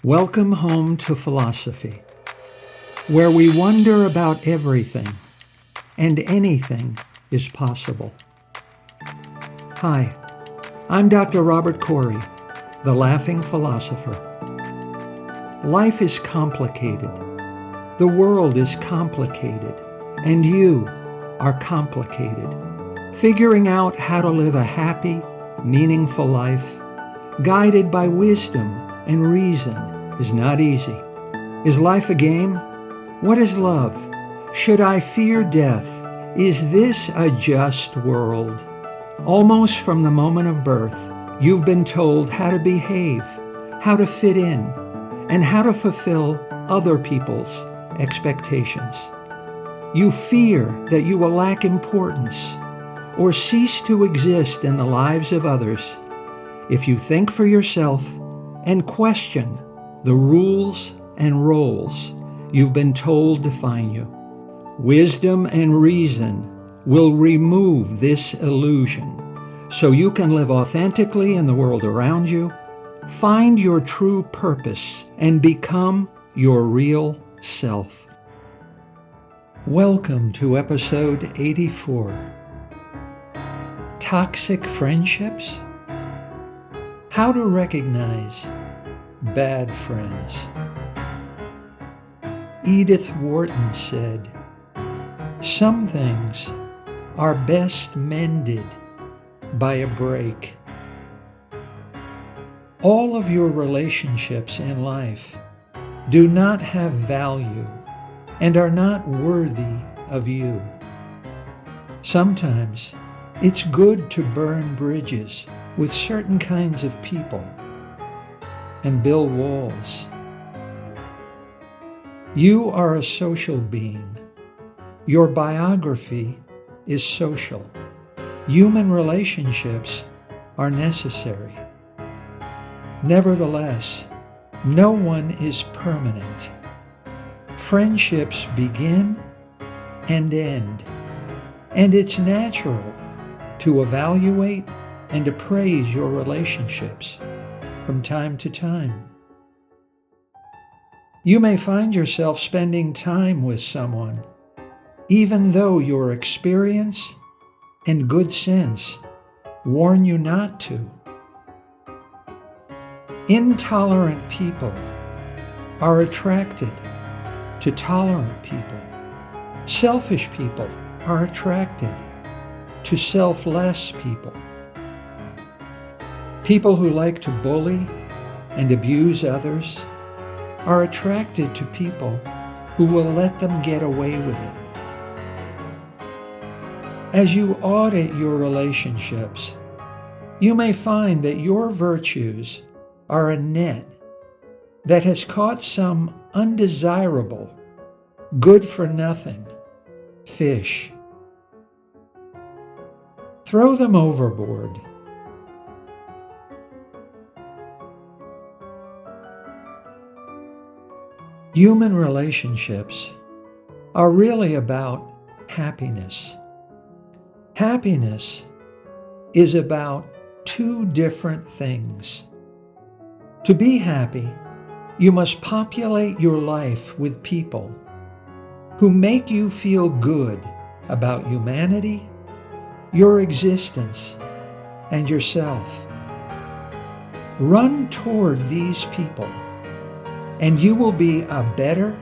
Welcome home to philosophy, where we wonder about everything and anything is possible. Hi, I'm Dr. Robert Corey, the Laughing Philosopher. Life is complicated. The world is complicated, and you are complicated. Figuring out how to live a happy, meaningful life, guided by wisdom and reason, is not easy. Is life a game? What is love? Should I fear death? Is this a just world? Almost from the moment of birth, you've been told how to behave, how to fit in, and how to fulfill other people's expectations. You fear that you will lack importance or cease to exist in the lives of others if you think for yourself and question the rules and roles you've been told define you. Wisdom and reason will remove this illusion so you can live authentically in the world around you, find your true purpose, and become your real self. Welcome to episode 84. Toxic friendships? How to recognize bad friends. Edith Wharton said, "Some things are best mended by a break." All of your relationships in life do not have value and are not worthy of you. Sometimes it's good to burn bridges with certain kinds of people and build walls. You are a social being. Your biography is social. Human relationships are necessary. Nevertheless, no one is permanent. Friendships begin and end, and it's natural to evaluate and appraise your relationships from time to time. You may find yourself spending time with someone, even though your experience and good sense warn you not to. Intolerant people are attracted to tolerant people. Selfish people are attracted to selfless people. People who like to bully and abuse others are attracted to people who will let them get away with it. As you audit your relationships, you may find that your virtues are a net that has caught some undesirable, good-for-nothing fish. Throw them overboard. Human relationships are really about happiness. Happiness is about two different things. To be happy, you must populate your life with people who make you feel good about humanity, your existence, and yourself. Run toward these people, and you will be a better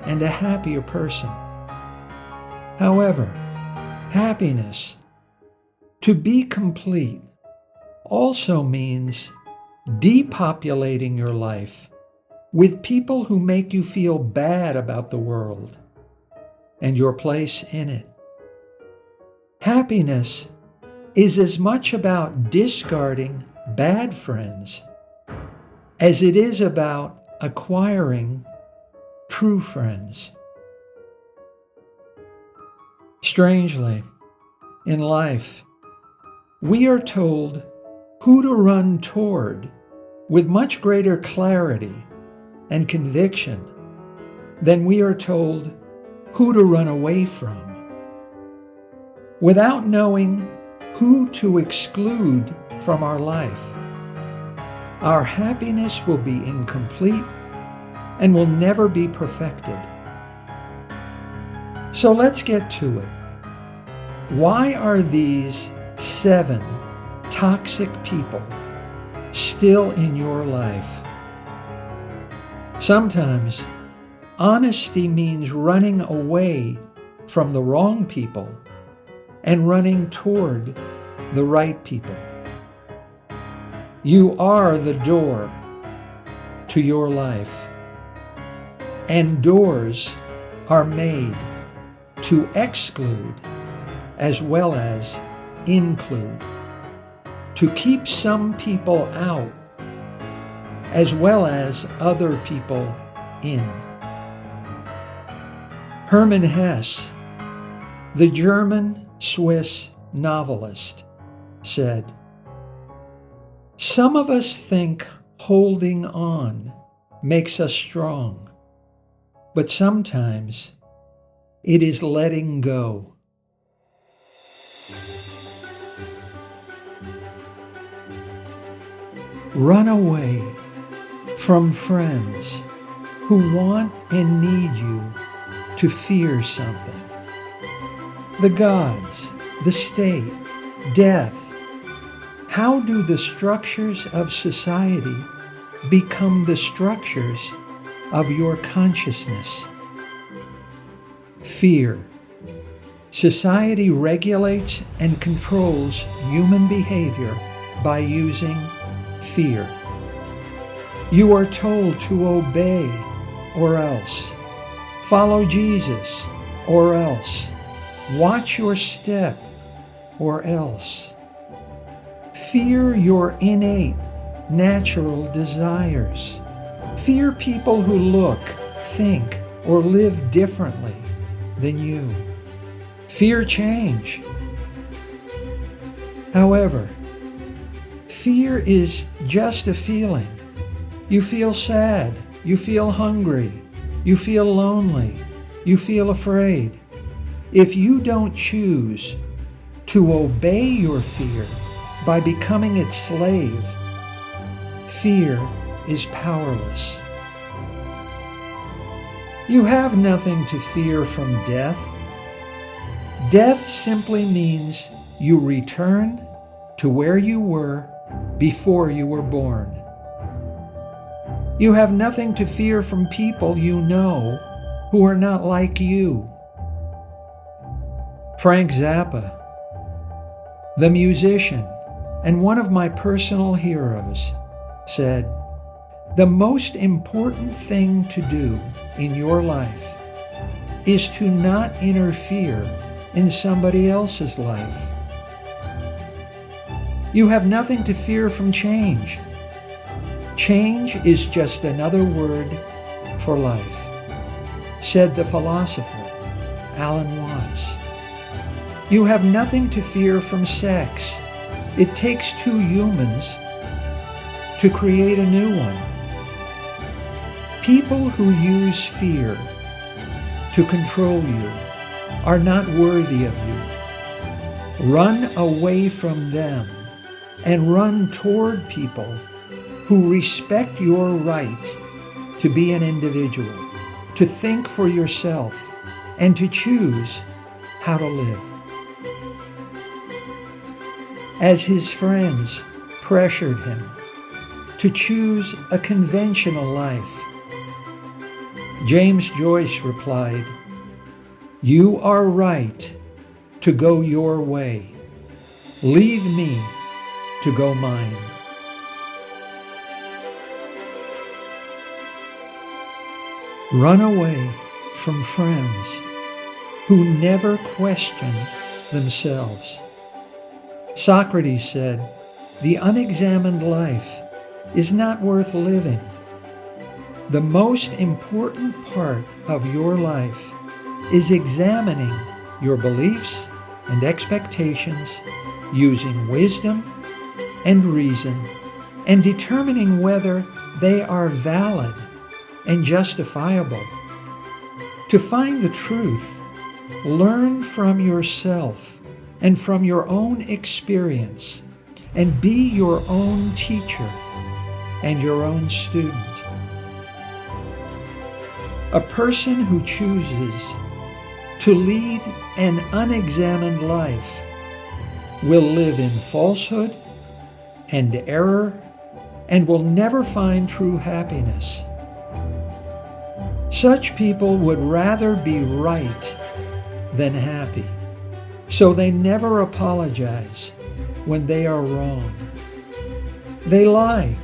and a happier person. However, happiness, to be complete, also means depopulating your life with people who make you feel bad about the world and your place in it. Happiness is as much about discarding bad friends as it is about acquiring true friends. Strangely, in life, we are told who to run toward with much greater clarity and conviction than we are told who to run away from. Without knowing who to exclude from our life, our happiness will be incomplete and will never be perfected. So let's get to it. Why are these 7 toxic people still in your life? Sometimes honesty means running away from the wrong people and running toward the right people. You are the door to your life, and doors are made to exclude as well as include, to keep some people out as well as other people in. Hermann Hesse, the German-Swiss novelist, said, "Some of us think holding on makes us strong, but sometimes it is letting go." Run away from friends who want and need you to fear something. The gods, the state, death. How do the structures of society become the structures of your consciousness? Fear. Society regulates and controls human behavior by using fear. You are told to obey or else, follow Jesus or else, watch your step or else. Fear your innate, natural desires. Fear people who look, think, or live differently than you. Fear change. However, fear is just a feeling. You feel sad, you feel hungry, you feel lonely, you feel afraid. If you don't choose to obey your fear by becoming its slave, fear is powerless. You have nothing to fear from death. Death simply means you return to where you were before you were born. You have nothing to fear from people you know who are not like you. Frank Zappa, the musician and one of my personal heroes, said, "The most important thing to do in your life is to not interfere in somebody else's life." You have nothing to fear from change. Change is just another word for life, said the philosopher Alan Watts. You have nothing to fear from sex. It takes 2 humans to create a new one. People who use fear to control you are not worthy of you. Run away from them and run toward people who respect your right to be an individual, to think for yourself, and to choose how to live. As his friends pressured him to choose a conventional life, James Joyce replied, "You are right to go your way. Leave me to go mine." Run away from friends who never question themselves. Socrates said, "The unexamined life is not worth living." The most important part of your life is examining your beliefs and expectations using wisdom and reason and determining whether they are valid and justifiable. To find the truth, learn from yourself and from your own experience, and be your own teacher and your own student. A person who chooses to lead an unexamined life will live in falsehood and error and will never find true happiness. Such people would rather be right than happy, so they never apologize when they are wrong. They lie.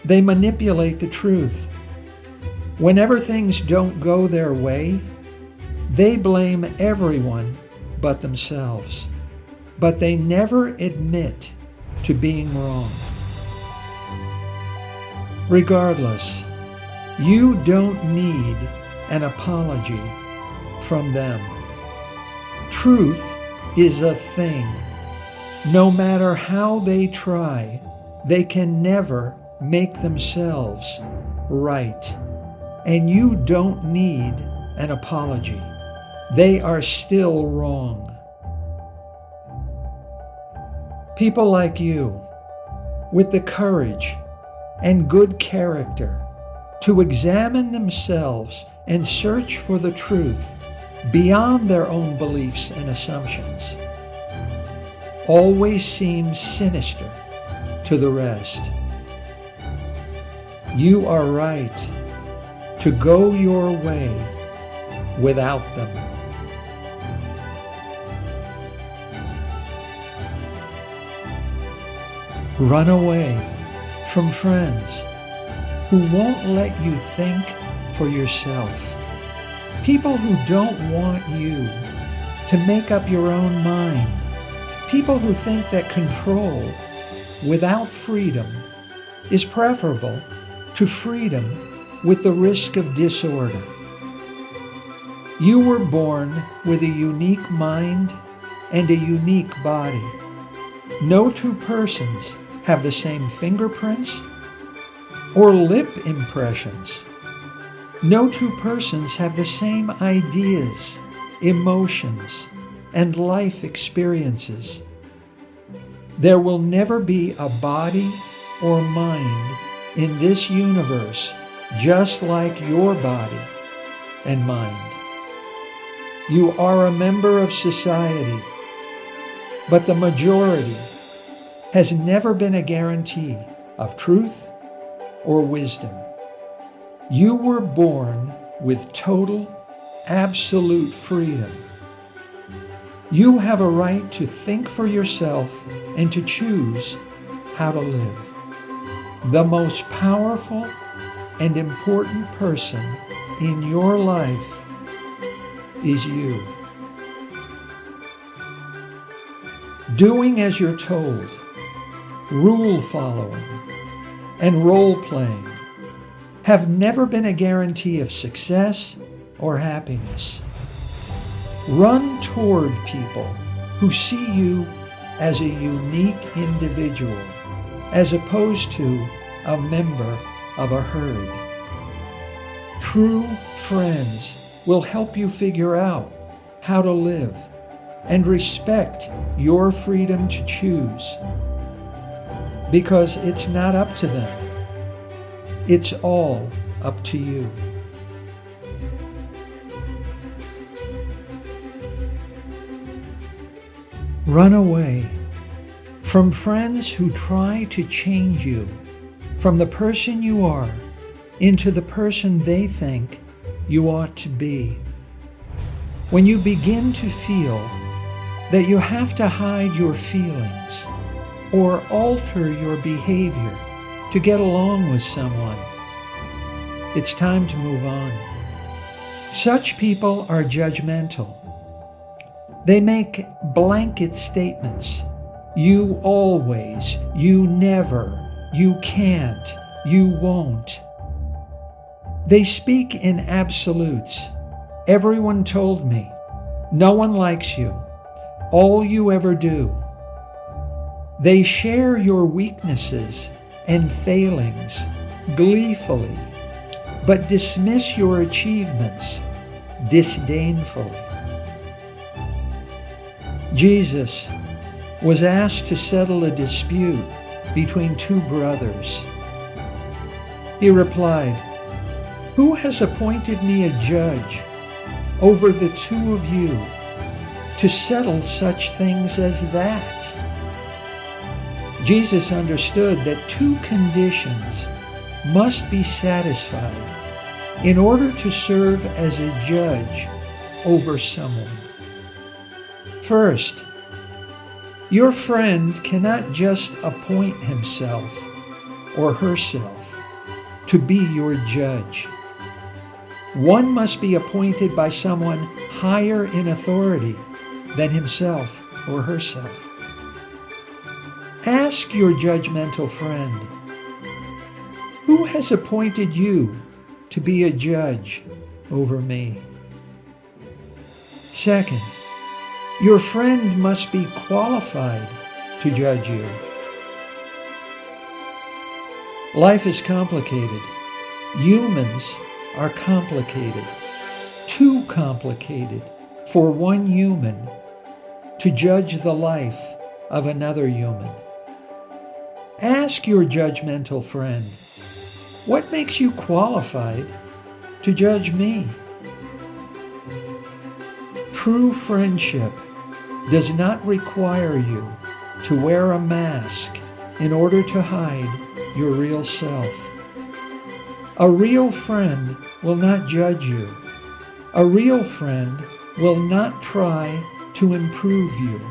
They manipulate the truth. Whenever things don't go their way, they blame everyone but themselves, but they never admit to being wrong. Regardless, you don't need an apology from them. Truth is a thing. No matter how they try, they can never make themselves right. And you don't need an apology. They are still wrong. People like you, with the courage and good character to examine themselves and search for the truth beyond their own beliefs and assumptions, always seem sinister to the rest. You are right to go your way without them. Run away from friends who won't let you think for yourself. People who don't want you to make up your own mind. People who think that control without freedom is preferable to freedom with the risk of disorder. You were born with a unique mind and a unique body. No two persons have the same fingerprints or lip impressions. No two persons have the same ideas, emotions, and life experiences. There will never be a body or mind in this universe just like your body and mind. You are a member of society, but the majority has never been a guarantee of truth or wisdom. You were born with total, absolute freedom. You have a right to think for yourself and to choose how to live. The most powerful and important person in your life is you. Doing as you're told, rule following, and role playing have never been a guarantee of success or happiness. Run toward people who see you as a unique individual, as opposed to a member of a herd. True friends will help you figure out how to live and respect your freedom to choose, because it's not up to them. It's all up to you. Run away from friends who try to change you from the person you are into the person they think you ought to be. When you begin to feel that you have to hide your feelings or alter your behavior to get along with someone, it's time to move on. Such people are judgmental. They make blanket statements. You always, you never, you can't, you won't. They speak in absolutes. Everyone told me. No one likes you. All you ever do. They share your weaknesses and failings gleefully, but dismiss your achievements disdainfully. Jesus was asked to settle a dispute between two brothers. He replied, Who has appointed me a judge over the two of you to settle such things as that? Jesus understood that two conditions must be satisfied in order to serve as a judge over someone. First, your friend cannot just appoint himself or herself to be your judge. One must be appointed by someone higher in authority than himself or herself. Ask your judgmental friend, who has appointed you to be a judge over me? Second, your friend must be qualified to judge you. Life is complicated. Humans are complicated. Too complicated for one human to judge the life of another human. Ask your judgmental friend, what makes you qualified to judge me? True friendship does not require you to wear a mask in order to hide your real self. A real friend will not judge you. A real friend will not try to improve you.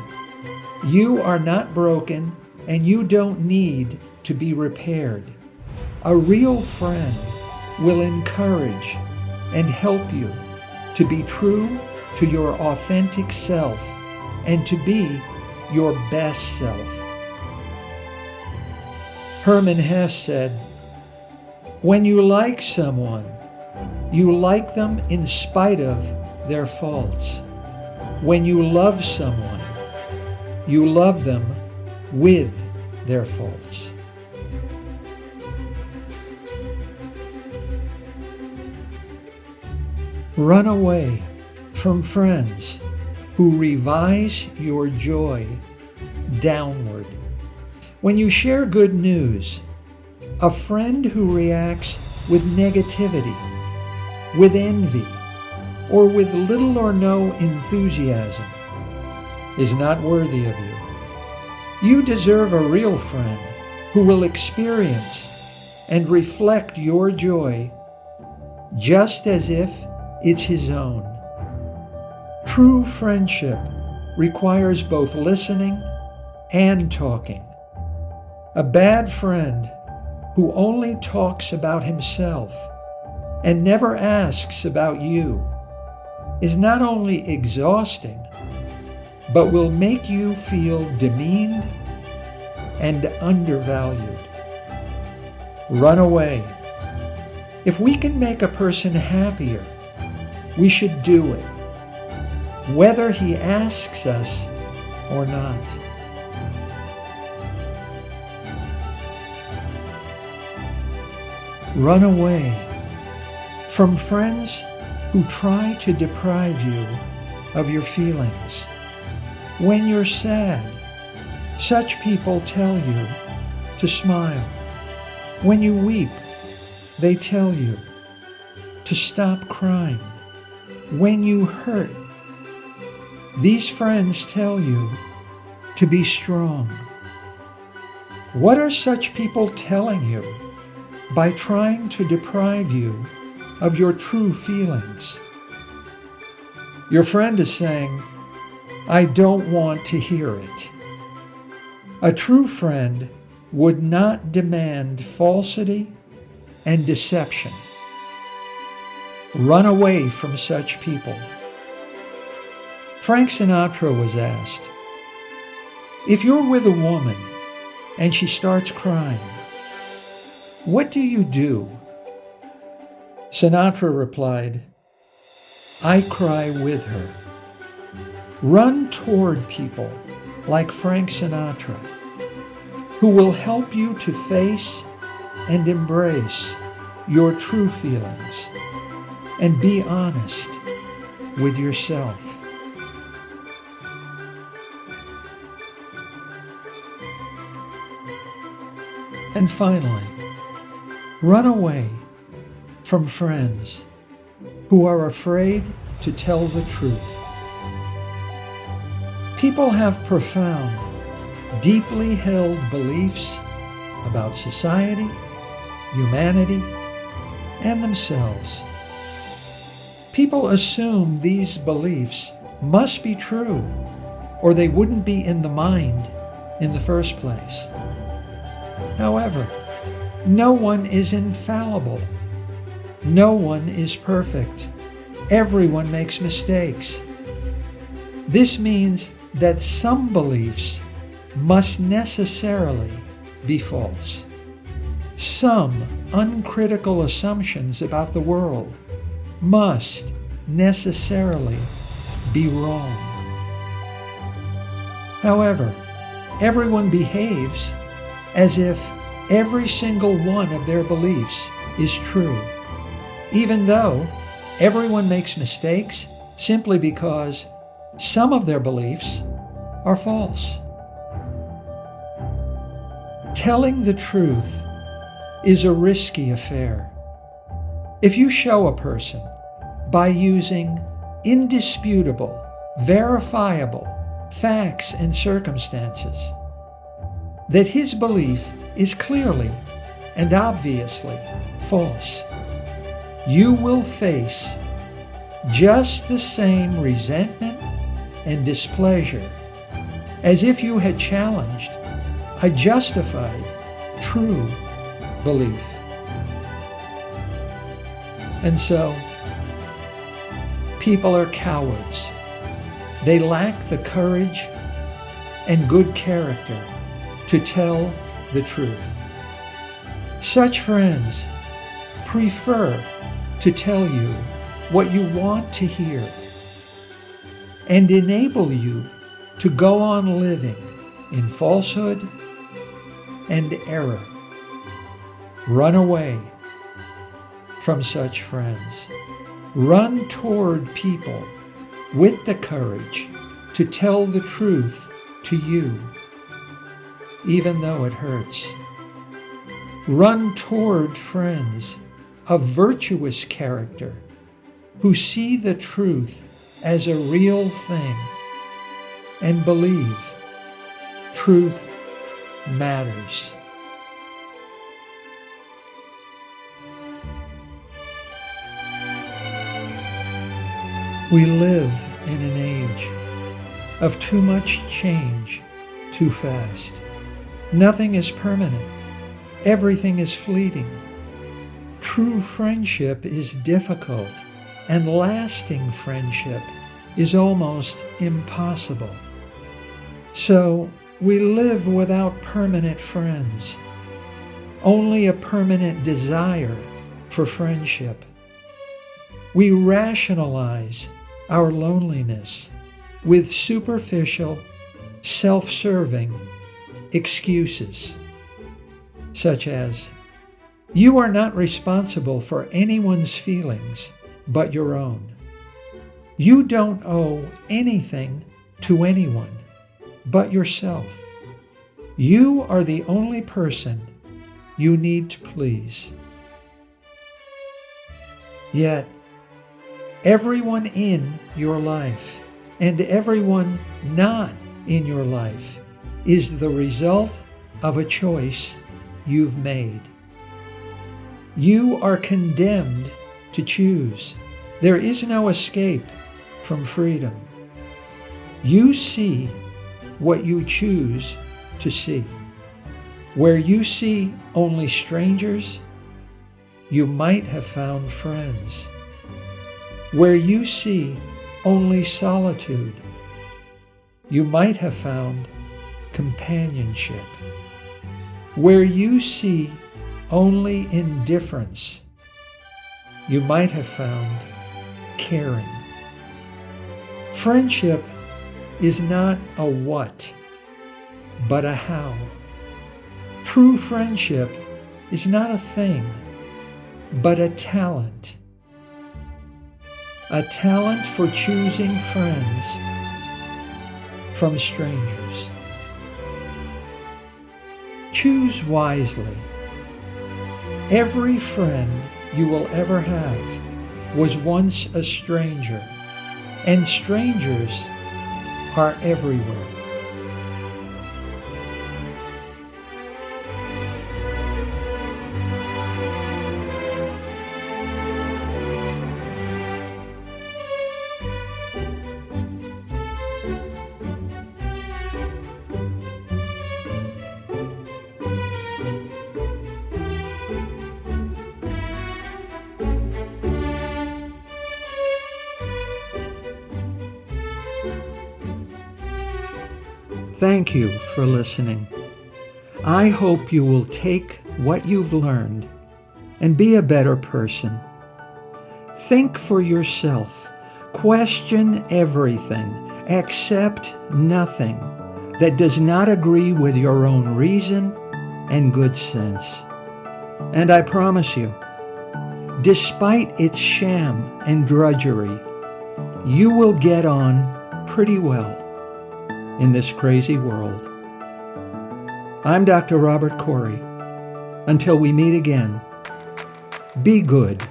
You are not broken and you don't need to be repaired. A real friend will encourage and help you to be true to your authentic self and to be your best self. Herman Hesse said, "When you like someone, you like them in spite of their faults. When you love someone, you love them with their faults." Run away from friends who revise your joy downward. When you share good news, a friend who reacts with negativity, with envy, or with little or no enthusiasm is not worthy of you. You deserve a real friend who will experience and reflect your joy just as if it's his own. True friendship requires both listening and talking. A bad friend who only talks about himself and never asks about you is not only exhausting, but will make you feel demeaned and undervalued. Run away. If we can make a person happier, we should do it, whether he asks us or not. Run away from friends who try to deprive you of your feelings. When you're sad, such people tell you to smile. When you weep, they tell you to stop crying. When you hurt, these friends tell you to be strong. What are such people telling you by trying to deprive you of your true feelings? Your friend is saying, "I don't want to hear it." A true friend would not demand falsity and deception. Run away from such people. Frank Sinatra was asked, if you're with a woman and she starts crying, what do you do? Sinatra replied, I cry with her. Run toward people like Frank Sinatra, who will help you to face and embrace your true feelings and be honest with yourself. And finally, run away from friends who are afraid to tell the truth. People have profound, deeply held beliefs about society, humanity, and themselves. People assume these beliefs must be true, or they wouldn't be in the mind in the first place. However, no one is infallible. No one is perfect. Everyone makes mistakes. This means that some beliefs must necessarily be false. Some uncritical assumptions about the world must necessarily be wrong. However, everyone behaves as if every single one of their beliefs is true, even though everyone makes mistakes simply because some of their beliefs are false. Telling the truth is a risky affair. If you show a person by using indisputable, verifiable facts and circumstances that his belief is clearly and obviously false, you will face just the same resentment and displeasure as if you had challenged a justified, true belief. And so, people are cowards. They lack the courage and good character to tell the truth. Such friends prefer to tell you what you want to hear and enable you to go on living in falsehood and error. Run away from such friends. Run toward people with the courage to tell the truth to you, even though it hurts. Run toward friends of virtuous character who see the truth as a real thing and believe truth matters. We live in an age of too much change too fast. Nothing is permanent. Everything is fleeting. True friendship is difficult, and lasting friendship is almost impossible. So we live without permanent friends, only a permanent desire for friendship. We rationalize our loneliness with superficial, self-serving excuses, such as, "You are not responsible for anyone's feelings but your own. You don't owe anything to anyone but yourself. You are the only person you need to please." Yet, everyone in your life and everyone not in your life is the result of a choice you've made. You are condemned to choose. There is no escape from freedom. You see what you choose to see. Where you see only strangers, you might have found friends. Where you see only solitude, you might have found companionship. Where you see only indifference, you might have found caring. Friendship is not a what, but a how. True friendship is not a thing, but a talent. A talent for choosing friends from strangers. Choose wisely. Every friend you will ever have was once a stranger, and strangers are everywhere. Thank you for listening. I hope you will take what you've learned and be a better person. Think for yourself. Question everything. Accept nothing that does not agree with your own reason and good sense. And I promise you, despite its sham and drudgery, you will get on pretty well in this crazy world. I'm Dr. Robert Corey. Until we meet again, be good.